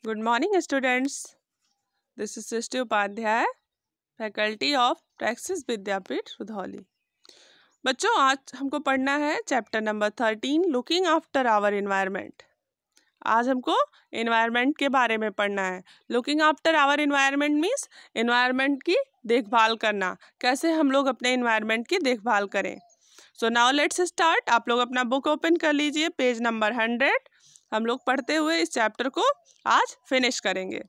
Good morning, students. This is Srishti Upadhyay, faculty of टैक्सिस विद्यापीठ रुधौली। बच्चों, आज हमको पढ़ना है chapter number 13, looking after our environment. आज हमको इन्वायरमेंट के बारे में पढ़ना है। Looking after our environment means environment की देखभाल करना, कैसे हम लोग अपने इन्वायरमेंट की देखभाल करें। So now let's start. आप लोग अपना बुक ओपन कर लीजिए, पेज नंबर 100। हम लोग पढ़ते हुए इस चैप्टर को आज फिनिश करेंगे।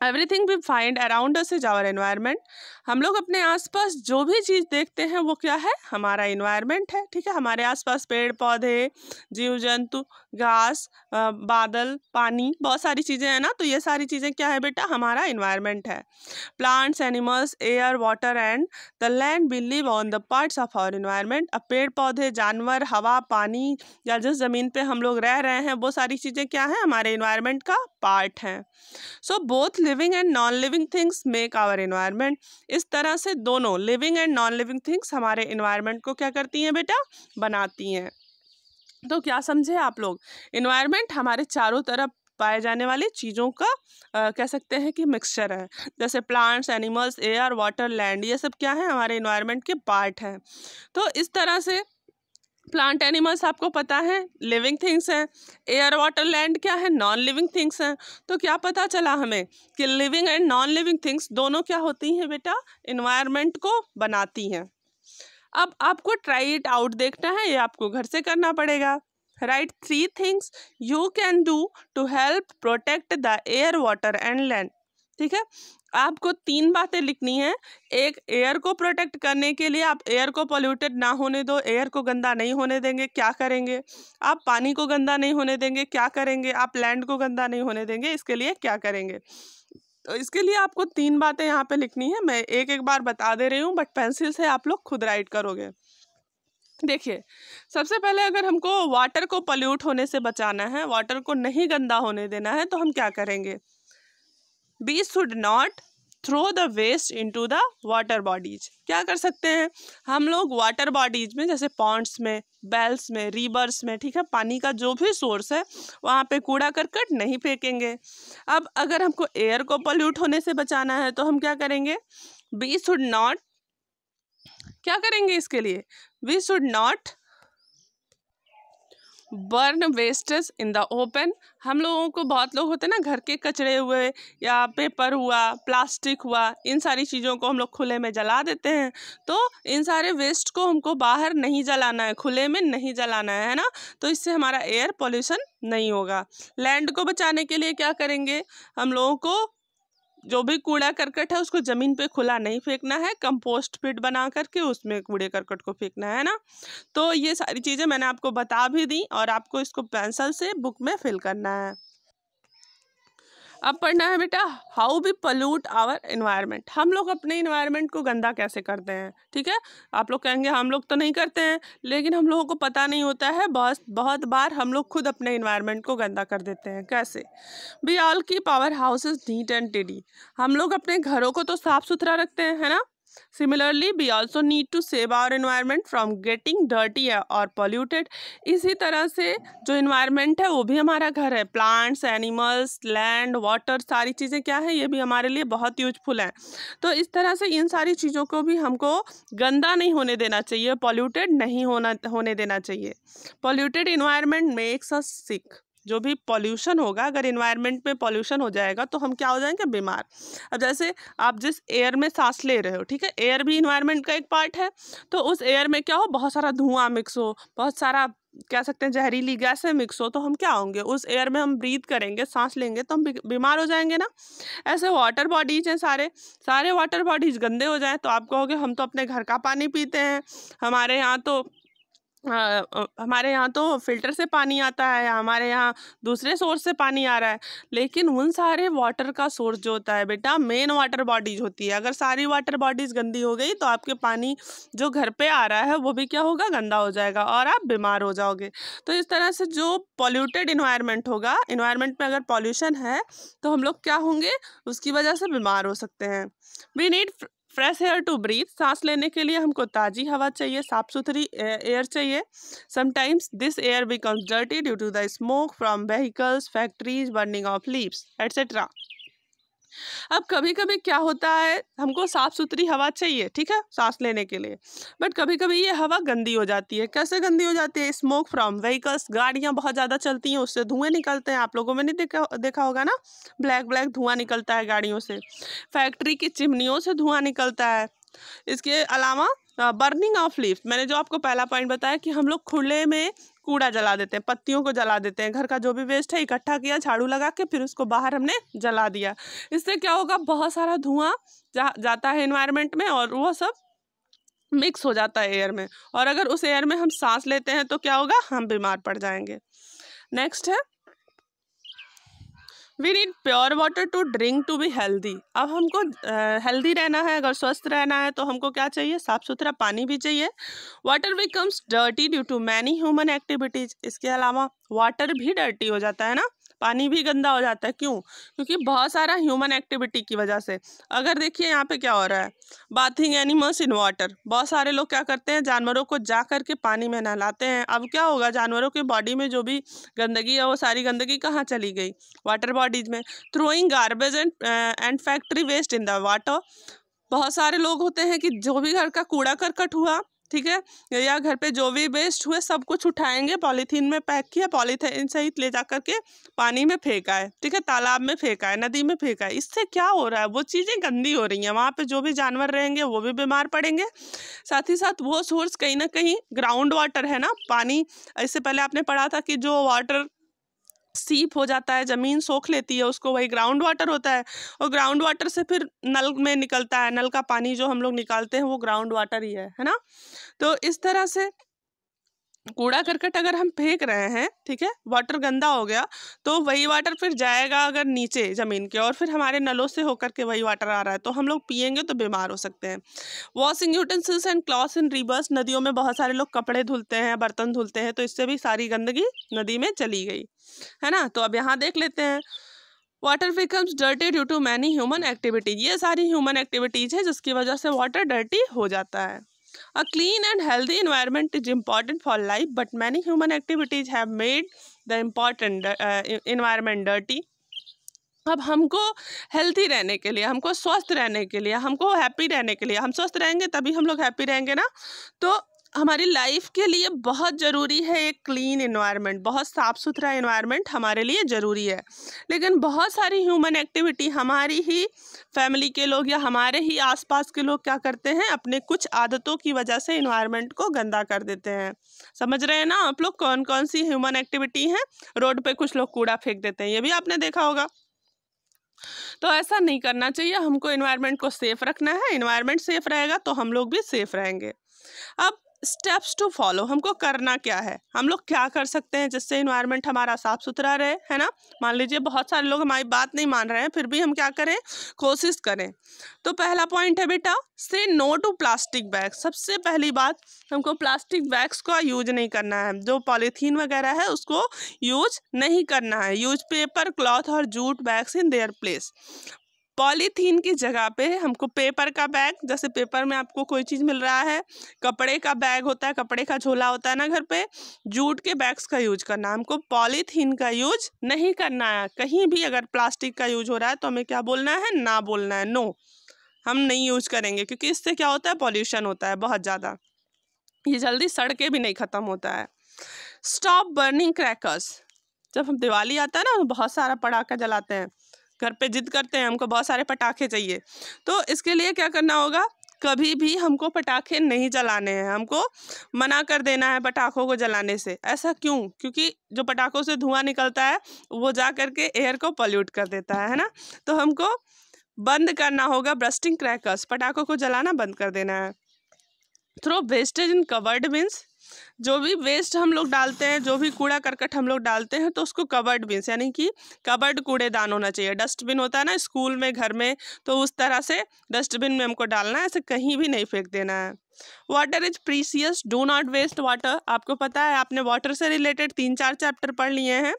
Everything we find around us is our environment. हम लोग अपने आसपास जो भी चीज़ देखते हैं वो क्या है? हमारा इन्वायरमेंट है। ठीक है, हमारे आसपास पेड़ पौधे, जीव जंतु, घास, बादल, पानी, बहुत सारी चीज़ें हैं ना। तो ये सारी चीज़ें क्या है बेटा? हमारा इन्वायरमेंट है। Plants, animals, air, water and the land we live on the parts of our environment. अब पेड़ पौधे, जानवर, हवा, पानी या जिस ज़मीन पे हम लोग रह रहे हैं वो सारी चीज़ें क्या हैं? हमारे इन्वायरमेंट का पार्ट हैं। So both living and non living things make our environment. इस तरह से दोनों living and non living things हमारे इन्वायरमेंट को क्या करती हैं बेटा? बनाती हैं। तो क्या समझे आप लोग? इन्वायरमेंट हमारे चारों तरफ पाए जाने वाली चीज़ों का कह सकते हैं कि मिक्सचर है। जैसे plants, animals, air, water, land, ये सब क्या है? हमारे इन्वायरमेंट के पार्ट हैं। तो इस तरह से प्लांट एनिमल्स आपको पता है लिविंग थिंग्स हैं, एयर वाटर लैंड क्या है? नॉन लिविंग थिंग्स हैं। तो क्या पता चला हमें कि living and non living things दोनों क्या होती हैं बेटा? इन्वायरमेंट को बनाती हैं। अब आपको ट्राई इट आउट देखना है, ये आपको घर से करना पड़ेगा। Right 3 things you can do to help protect the air, water and land. ठीक है, आपको 3 बातें लिखनी है। एक, एयर को प्रोटेक्ट करने के लिए आप एयर को पोल्यूटेड ना होने दो, एयर को गंदा नहीं होने देंगे, क्या करेंगे? आप पानी को गंदा नहीं होने देंगे, क्या करेंगे? आप लैंड को गंदा नहीं होने देंगे, इसके लिए क्या करेंगे? तो इसके लिए आपको 3 बातें यहाँ पे लिखनी है। मैं एक एक बार बता दे रही हूँ, बट पेंसिल से आप लोग खुद राइट करोगे। देखिए, सबसे पहले अगर हमको वाटर को पोल्यूट होने से बचाना है, वाटर को नहीं गंदा होने देना है, तो हम क्या करेंगे? We should not throw the waste into the water bodies। क्या कर सकते हैं हम लोग? वाटर बॉडीज में, जैसे पॉन्ड्स में, बेल्स में, रिवर्स में, ठीक है, पानी का जो भी सोर्स है वहाँ पे कूड़ा करकट नहीं फेंकेंगे। अब अगर हमको एयर को पोल्यूट होने से बचाना है तो हम क्या करेंगे? We should not, क्या करेंगे इसके लिए? We should not burn wastage in the open. हम लोगों को, बहुत लोग होते हैं ना, घर के कचरे हुए या पेपर हुआ, प्लास्टिक हुआ, इन सारी चीज़ों को हम लोग खुले में जला देते हैं। तो इन सारे वेस्ट को हमको बाहर नहीं जलाना है, खुले में नहीं जलाना है ना। तो इससे हमारा एयर पोल्यूशन नहीं होगा। लैंड को बचाने के लिए क्या करेंगे? हम लोगों को जो भी कूड़ा करकट है उसको ज़मीन पे खुला नहीं फेंकना है, कंपोस्ट पिट बना करके उसमें कूड़े करकट को फेंकना है ना। तो ये सारी चीज़ें मैंने आपको बता भी दी और आपको इसको पेंसिल से बुक में फिल करना है। अब पढ़ना है बेटा, how we pollute our environment. हम लोग अपने इन्वायरमेंट को गंदा कैसे करते हैं? ठीक है, आप लोग कहेंगे हम लोग तो नहीं करते हैं, लेकिन हम लोगों को पता नहीं होता है, बहुत बार हम लोग खुद अपने इन्वायरमेंट को गंदा कर देते हैं। कैसे? We all keep our houses neat and tidy. हम लोग अपने घरों को तो साफ सुथरा रखते हैं, है ना। Similarly, we also need to save our environment from getting dirty or polluted। इसी तरह से जो इन्वायरमेंट है वो भी हमारा घर है। प्लांट्स, एनिमल्स, लैंड, वाटर, सारी चीज़ें क्या है? ये भी हमारे लिए बहुत यूजफुल हैं। तो इस तरह से इन सारी चीज़ों को भी हमको गंदा नहीं होने देना चाहिए, पॉल्यूटेड नहीं होने देना चाहिए। पॉल्यूटेड इन्वायरमेंट मेक्स अस सिक। जो भी पॉल्यूशन होगा, अगर इन्वायरमेंट में पॉल्यूशन हो जाएगा तो हम क्या हो जाएंगे? बीमार। अब जैसे आप जिस एयर में सांस ले रहे हो, ठीक है, एयर भी इन्वायरमेंट का एक पार्ट है। तो उस एयर में क्या हो? बहुत सारा धुआं मिक्स हो, बहुत सारा कह सकते हैं जहरीली गैसें मिक्स हो, तो हम क्या होंगे? उस एयर में हम ब्रीथ करेंगे, सांस लेंगे तो हम बीमार हो जाएंगे ना। ऐसे वाटर बॉडीज हैं, सारे वाटर बॉडीज गंदे हो जाएं तो आप कहोगे हम तो अपने घर का पानी पीते हैं, हमारे यहाँ तो फिल्टर से पानी आता है, या हमारे यहाँ दूसरे सोर्स से पानी आ रहा है। लेकिन उन सारे वाटर का सोर्स जो होता है बेटा, मेन वाटर बॉडीज होती है। अगर सारी वाटर बॉडीज गंदी हो गई तो आपके पानी जो घर पे आ रहा है वो भी क्या होगा? गंदा हो जाएगा और आप बीमार हो जाओगे। तो इस तरह से जो पॉल्यूटेड इन्वायरमेंट होगा, इन्वायरमेंट में अगर पॉल्यूशन है तो हम लोग क्या होंगे? उसकी वजह से बीमार हो सकते हैं। We need fresh air to breathe, सांस लेने के लिए हमको ताज़ी हवा चाहिए, साफ सुथरी एयर चाहिए। Sometimes this air becomes dirty due to the smoke from vehicles, factories, burning of leaves etcetera. अब कभी कभी क्या होता है, हमको साफ सुथरी हवा चाहिए, ठीक है, सांस लेने के लिए, बट कभी कभी ये हवा गंदी हो जाती है। कैसे गंदी हो जाती है? स्मोक फ्रॉम व्हीकल्स, गाड़ियाँ बहुत ज़्यादा चलती हैं, उससे धुएं निकलते हैं। आप लोगों में नहीं देखा होगा ना, ब्लैक ब्लैक धुआं निकलता है गाड़ियों से। फैक्ट्री की चिमनियों से धुआं निकलता है। इसके अलावा बर्निंग ऑफ लीव्स, मैंने जो आपको पहला पॉइंट बताया कि हम लोग खुले में कूड़ा जला देते हैं, पत्तियों को जला देते हैं, घर का जो भी वेस्ट है इकट्ठा किया झाड़ू लगा के, फिर उसको बाहर हमने जला दिया। इससे क्या होगा, बहुत सारा धुआं जाता है एनवायरनमेंट में और वो सब मिक्स हो जाता है एयर में, और अगर उस एयर में हम सांस लेते हैं तो क्या होगा, हम बीमार पड़ जाएंगे। नेक्स्ट है we need pure water to drink to be healthy. अब हमको हेल्दी रहना है, अगर स्वस्थ रहना है तो हमको क्या चाहिए, साफ सुथरा पानी भी चाहिए। Water becomes dirty due to many human activities. इसके अलावा वाटर भी डर्टी हो जाता है ना, पानी भी गंदा हो जाता है। क्यों? क्योंकि बहुत सारा ह्यूमन एक्टिविटी की वजह से। अगर देखिए यहाँ पे क्या हो रहा है, बाथिंग एनिमल्स इन वाटर, बहुत सारे लोग क्या करते हैं, जानवरों को जा करके पानी में नहलाते हैं। अब क्या होगा, जानवरों के बॉडी में जो भी गंदगी है वो सारी गंदगी कहाँ चली गई, वाटर बॉडीज में। Throwing garbage and factory waste in the water, बहुत सारे लोग होते हैं कि जो भी घर का कूड़ा करकट हुआ, ठीक है, या घर पे जो भी वेस्ट हुए सब कुछ उठाएंगे, पॉलीथीन में पैक किया, पॉलीथीन सहित ले जा करके पानी में फेंका है, ठीक है, तालाब में फेंका है, नदी में फेंका है। इससे क्या हो रहा है, वो चीज़ें गंदी हो रही हैं, वहाँ पे जो भी जानवर रहेंगे वो भी बीमार पड़ेंगे। साथ ही साथ वो सोर्स कहीं ना कहीं ग्राउंड वाटर है ना, पानी, इससे पहले आपने पढ़ा था कि जो वाटर सीप हो जाता है, ज़मीन सोख लेती है उसको, वही ग्राउंड वाटर होता है। और ग्राउंड वाटर से फिर नल में निकलता है, नल का पानी जो हम लोग निकालते हैं वो ग्राउंड वाटर ही है ना। तो इस तरह से कूड़ा करकट अगर हम फेंक रहे हैं, ठीक है, वाटर गंदा हो गया तो वही वाटर फिर जाएगा अगर नीचे ज़मीन के, और फिर हमारे नलों से होकर के वही वाटर आ रहा है, तो हम लोग पिएंगे तो बीमार हो सकते हैं। Washing utensils and clothes in reverse, नदियों में बहुत सारे लोग कपड़े धुलते हैं, बर्तन धुलते हैं, तो इससे भी सारी गंदगी नदी में चली गई, है ना। तो अब यहाँ देख लेते हैं, water becomes dirty due to many human activities, ये सारी ह्यूमन एक्टिविटीज़ है जिसकी वजह से वाटर डर्टी हो जाता है। A clean and healthy environment is important for life, but many human activities have made the important environment dirty. अब हमको हेल्थी रहने के लिए, हमको स्वस्थ रहने के लिए, हमको हैप्पी रहने के लिए, हम स्वस्थ रहेंगे तभी हम लोग हैप्पी रहेंगे ना, तो हमारी लाइफ के लिए बहुत ज़रूरी है एक क्लीन एनवायरनमेंट, बहुत साफ़ सुथरा एनवायरनमेंट हमारे लिए ज़रूरी है। लेकिन बहुत सारी ह्यूमन एक्टिविटी, हमारी ही फैमिली के लोग या हमारे ही आसपास के लोग क्या करते हैं, अपने कुछ आदतों की वजह से एनवायरनमेंट को गंदा कर देते हैं। समझ रहे हैं ना आप लोग कौन कौन सी ह्यूमन एक्टिविटी हैं? रोड पे कुछ लोग कूड़ा फेंक देते हैं, ये भी आपने देखा होगा। तो ऐसा नहीं करना चाहिए, हमको एनवायरनमेंट को सेफ रखना है, एनवायरनमेंट सेफ रहेगा तो हम लोग भी सेफ रहेंगे। अब स्टेप्स टू फॉलो, हमको करना क्या है, हम लोग क्या कर सकते हैं जिससे इन्वायरमेंट हमारा साफ सुथरा रहे, है ना। मान लीजिए बहुत सारे लोग हमारी बात नहीं मान रहे हैं, फिर भी हम क्या करें, कोशिश करें। तो पहला पॉइंट है बेटा, से नो टू प्लास्टिक बैग। सबसे पहली बात, हमको प्लास्टिक बैग्स का यूज नहीं करना है, जो पॉलीथीन वगैरह है उसको यूज नहीं करना है। यूज पेपर, क्लॉथ और jute bags in their place. Polythene की जगह पे हमको पेपर का बैग, जैसे पेपर में आपको कोई चीज़ मिल रहा है, कपड़े का बैग होता है, कपड़े का झोला होता है ना घर पे, जूट के बैग्स का यूज करना है, हमको पॉलीथीन का यूज नहीं करना है। कहीं भी अगर प्लास्टिक का यूज हो रहा है तो हमें क्या बोलना है, ना बोलना है, नो, हम नहीं यूज करेंगे, क्योंकि इससे क्या होता है, पॉल्यूशन होता है बहुत ज़्यादा, ये जल्दी सड़ के भी नहीं ख़त्म होता है। स्टॉप बर्निंग क्रैकर्स, जब हम दिवाली आता है ना बहुत सारा पटाखा जलाते हैं, घर पे जिद करते हैं हमको बहुत सारे पटाखे चाहिए, तो इसके लिए क्या करना होगा, कभी भी हमको पटाखे नहीं जलाने हैं, हमको मना कर देना है पटाखों को जलाने से। ऐसा क्यों? क्योंकि जो पटाखों से धुआं निकलता है वो जा करके एयर को पॉल्यूट कर देता है ना। तो हमको बंद करना होगा बर्स्टिंग क्रैकर्स, पटाखों को जलाना बंद कर देना है। Throw wastage in covered bins, जो भी वेस्ट हम लोग डालते हैं, जो भी कूड़ा करकट हम लोग डालते हैं, तो उसको कवर्ड बिन्स यानी कि कवर्ड कूड़ेदान होना चाहिए। डस्टबिन होता है ना स्कूल में, घर में, तो उस तरह से डस्टबिन में हमको डालना है, ऐसे कहीं भी नहीं फेंक देना है। Water is precious, do not waste water. आपको पता है, आपने वाटर से रिलेटेड 3-4 चैप्टर पढ़ लिए हैं।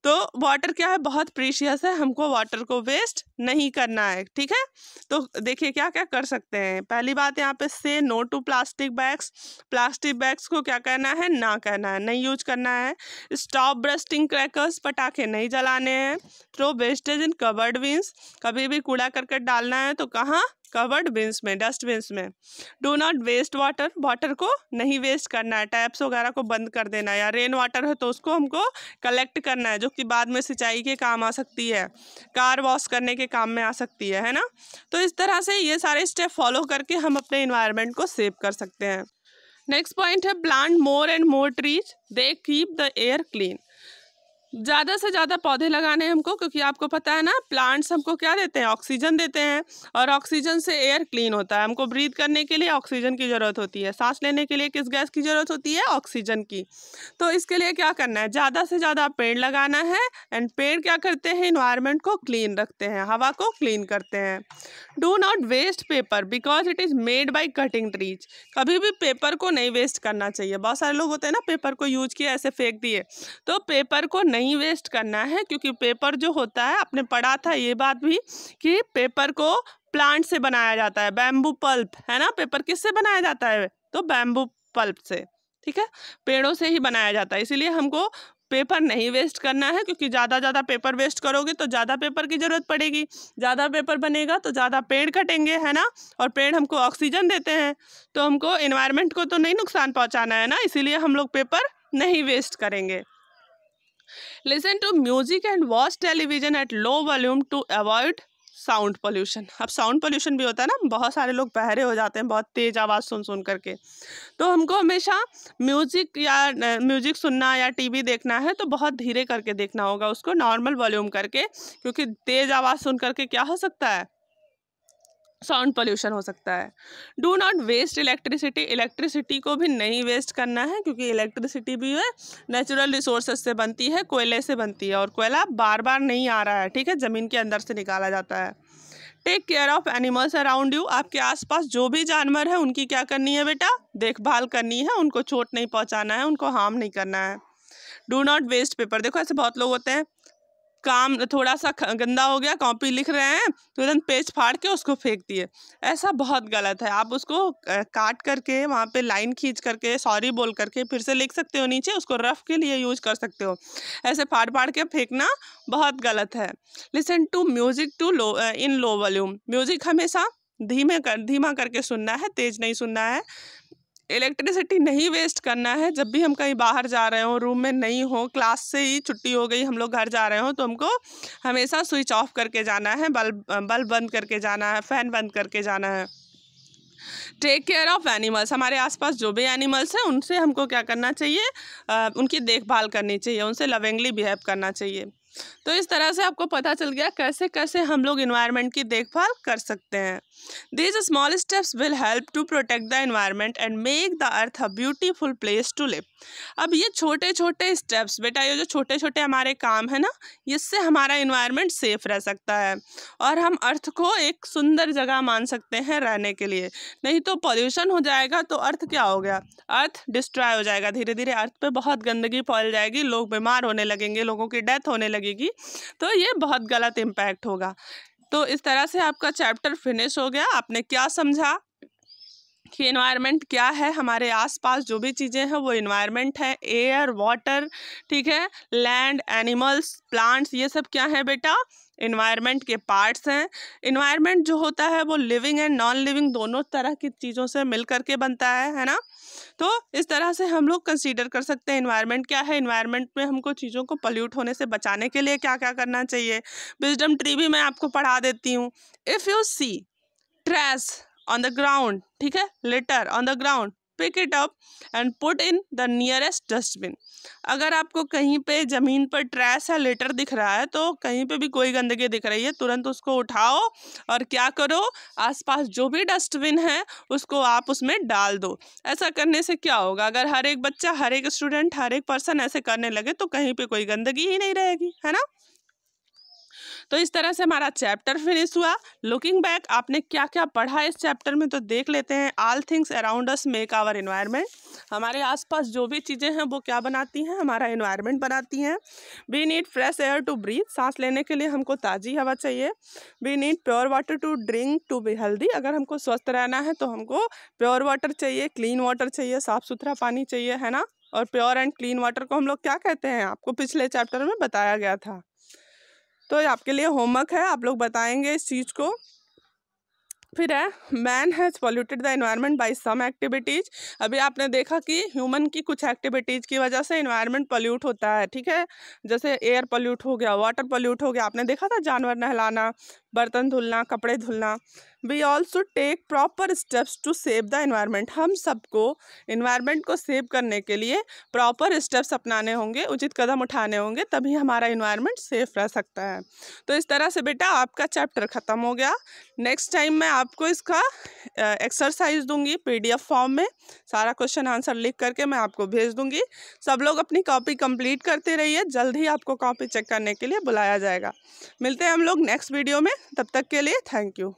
तो वाटर क्या है, बहुत प्रीशियस है, हमको वाटर को वेस्ट नहीं करना है, ठीक है। तो देखिए क्या क्या कर सकते हैं। पहली बात यहाँ पे से no to plastic bags. Plastic bags को क्या करना है, ना करना है, नहीं यूज करना है। स्टॉप ब्रस्टिंग क्रैकर्स, पटाखे नहीं जलाने हैं। Throw wastage in covered bins, कभी भी कूड़ा करकट डालना है तो कहाँ, कवर्ड बिन्स में, डस्टबिन्स में। Do not waste water, water को नहीं वेस्ट करना है। टैप्स वगैरह को बंद कर देना है, या रेन वाटर है तो उसको हमको कलेक्ट करना है, जो कि बाद में सिंचाई के काम आ सकती है, कार वॉश करने के काम में आ सकती है ना। तो इस तरह से ये सारे स्टेप फॉलो करके हम अपने इन्वायरमेंट को सेव कर सकते हैं। नेक्स्ट पॉइंट है plant more and more trees, they keep the air clean. ज़्यादा से ज़्यादा पौधे लगाने हैं हमको, क्योंकि आपको पता है ना, प्लांट्स हमको क्या देते हैं, ऑक्सीजन देते हैं, और ऑक्सीजन से एयर क्लीन होता है। हमको ब्रीथ करने के लिए ऑक्सीजन की ज़रूरत होती है, सांस लेने के लिए किस गैस की ज़रूरत होती है, ऑक्सीजन की। तो इसके लिए क्या करना है, ज़्यादा से ज़्यादा पेड़ लगाना है। एंड पेड़ क्या करते हैं, इन्वायरमेंट को क्लीन रखते हैं, हवा को क्लीन करते हैं। Do not waste paper because it is made by cutting trees. कभी भी पेपर को नहीं वेस्ट करना चाहिए। बहुत सारे लोग होते हैं ना, पेपर को यूज किया ऐसे फेंक दिए, तो पेपर को नहीं वेस्ट करना है, क्योंकि पेपर जो होता है, आपने पढ़ा था ये बात भी कि पेपर को प्लांट से बनाया जाता है, बैम्बू पल्प, है ना। पेपर किससे बनाया जाता है, तो बैम्बू पल्प से, ठीक है, पेड़ों से ही बनाया जाता है। इसीलिए हमको पेपर नहीं वेस्ट करना है, क्योंकि ज़्यादा पेपर वेस्ट करोगे तो ज़्यादा पेपर की ज़रूरत पड़ेगी, ज़्यादा पेपर बनेगा तो ज़्यादा पेड़ कटेंगे, है ना। और पेड़ हमको ऑक्सीजन देते हैं, तो हमको एनवायरनमेंट को तो नहीं नुकसान पहुंचाना है ना, इसीलिए हम लोग पेपर नहीं वेस्ट करेंगे। Listen to music and watch television at low volume to avoid sound pollution. अब साउंड पोल्यूशन भी होता है ना, बहुत सारे लोग बहरे हो जाते हैं बहुत तेज आवाज़ सुन करके। तो हमको हमेशा म्यूजिक सुनना या टीवी देखना है तो बहुत धीरे करके देखना होगा उसको, नॉर्मल वॉल्यूम करके, क्योंकि तेज आवाज़ सुन करके क्या हो सकता है, साउंड पोल्यूशन हो सकता है। Do not waste electricity, electricity को भी नहीं वेस्ट करना है, क्योंकि इलेक्ट्रिसिटी भी है नेचुरल रिसोर्सेज से बनती है, कोयले से बनती है, और कोयला बार बार नहीं आ रहा है, ठीक है, ज़मीन के अंदर से निकाला जाता है। Take care of animals around you, आपके आसपास जो भी जानवर है उनकी क्या करनी है बेटा, देखभाल करनी है, उनको चोट नहीं पहुंचाना है, उनको हार्म नहीं करना है। डू नॉट वेस्ट पेपर, देखो ऐसे बहुत लोग होते हैं, काम थोड़ा सा गंदा हो गया, कॉपी लिख रहे हैं तो तुरंत पेज फाड़ के उसको फेंक दिए, ऐसा बहुत गलत है। आप उसको काट करके वहाँ पे लाइन खींच करके सॉरी बोल करके फिर से लिख सकते हो नीचे, उसको रफ के लिए यूज कर सकते हो, ऐसे फाड़ फाड़ के फेंकना बहुत गलत है। Listen to music too low in low volume, music हमेशा धीमा करके सुनना है, तेज नहीं सुनना है। इलेक्ट्रिसिटी नहीं वेस्ट करना है, जब भी हम कहीं बाहर जा रहे हो, रूम में नहीं हो, क्लास से ही छुट्टी हो गई, हम लोग घर जा रहे हो, तो हमको हमेशा स्विच ऑफ करके जाना है, बल्ब बंद करके जाना है, फैन बंद करके जाना है। टेक केयर ऑफ एनिमल्स, हमारे आसपास जो भी एनिमल्स हैं उनसे हमको क्या करना चाहिए, उनकी देखभाल करनी चाहिए, उनसे लविंगली बिहेव करना चाहिए। तो इस तरह से आपको पता चल गया कैसे कैसे हम लोग इन्वायरमेंट की देखभाल कर सकते हैं। These small steps will help to protect the environment and make the earth a beautiful place to live. अब ये छोटे छोटे स्टेप्स बेटा, ये जो छोटे छोटे हमारे काम है ना, इससे हमारा इन्वायरमेंट सेफ रह सकता है और हम अर्थ को एक सुंदर जगह मान सकते हैं रहने के लिए। नहीं तो पॉल्यूशन हो जाएगा तो अर्थ क्या हो गया, अर्थ डिस्ट्रॉय हो जाएगा, धीरे धीरे अर्थ पे बहुत गंदगी फैल जाएगी, लोग बीमार होने लगेंगे, लोगों की डेथ होने लगेगी, तो ये बहुत गलत इम्पैक्ट होगा। तो इस तरह से आपका चैप्टर फिनिश हो गया। आपने क्या समझा कि एनवायरनमेंट क्या है, हमारे आसपास जो भी चीज़ें हैं वो एनवायरनमेंट है, एयर, वाटर, ठीक है, लैंड, एनिमल्स, प्लांट्स, ये सब क्या है बेटा, एनवायरनमेंट के पार्ट्स हैं। एनवायरनमेंट जो होता है वो लिविंग एंड नॉन लिविंग दोनों तरह की चीज़ों से मिल करके बनता है ना। तो इस तरह से हम लोग कंसीडर कर सकते हैं एनवायरनमेंट क्या है, एनवायरनमेंट में हमको चीज़ों को पॉल्यूट होने से बचाने के लिए क्या क्या करना चाहिए। विजडम ट्री भी मैं आपको पढ़ा देती हूँ। If you see trash on the ground, ठीक है, litter on the ground, pick it up and put in the nearest dustbin. अगर आपको कहीं पे ज़मीन पर ट्रैश या लिटर दिख रहा है, तो कहीं पे भी कोई गंदगी दिख रही है, तुरंत उसको उठाओ और क्या करो, आसपास जो भी डस्टबिन है उसको आप उसमें डाल दो। ऐसा करने से क्या होगा, अगर हर एक बच्चा, हर एक स्टूडेंट, हर एक पर्सन ऐसे करने लगे तो कहीं पे कोई गंदगी ही नहीं रहेगी, है ना। तो इस तरह से हमारा चैप्टर फिनिश हुआ। लुकिंग बैक, आपने क्या क्या पढ़ा इस चैप्टर में, तो देख लेते हैं। All things around us make our environment. हमारे आसपास जो भी चीज़ें हैं वो क्या बनाती हैं, हमारा एनवायरनमेंट बनाती हैं। We need fresh air to breathe, सांस लेने के लिए हमको ताज़ी हवा चाहिए। We need pure water to drink to be healthy, अगर हमको स्वस्थ रहना है तो हमको प्योर वाटर चाहिए, क्लीन वाटर चाहिए, साफ़ सुथरा पानी चाहिए, है ना। और प्योर एंड क्लीन वाटर को हम लोग क्या कहते हैं, आपको पिछले चैप्टर में बताया गया था। तो ये आपके लिए होमवर्क है, आप लोग बताएंगे इस चीज़ को। फिर है man has polluted the environment by some activities. अभी आपने देखा कि ह्यूमन की कुछ एक्टिविटीज़ की वजह से एनवायरनमेंट पॉल्यूट होता है, ठीक है। जैसे एयर पॉल्यूट हो गया, वाटर पॉल्यूट हो गया, आपने देखा था जानवर नहलाना, बर्तन धुलना, कपड़े धुलना। We also take proper steps to save the environment. हम सबको एनवायरनमेंट को सेव करने के लिए प्रॉपर स्टेप्स अपनाने होंगे, उचित कदम उठाने होंगे, तभी हमारा एनवायरनमेंट सेफ रह सकता है। तो इस तरह से बेटा आपका चैप्टर ख़त्म हो गया। नेक्स्ट टाइम मैं आपको इसका एक्सरसाइज दूंगी PDF फॉर्म में, सारा क्वेश्चन आंसर लिख करके मैं आपको भेज दूंगी। सब लोग अपनी कॉपी कंप्लीट करते रहिए, जल्द ही आपको कॉपी चेक करने के लिए बुलाया जाएगा। मिलते हैं हम लोग नेक्स्ट वीडियो में, तब तक के लिए थैंक यू।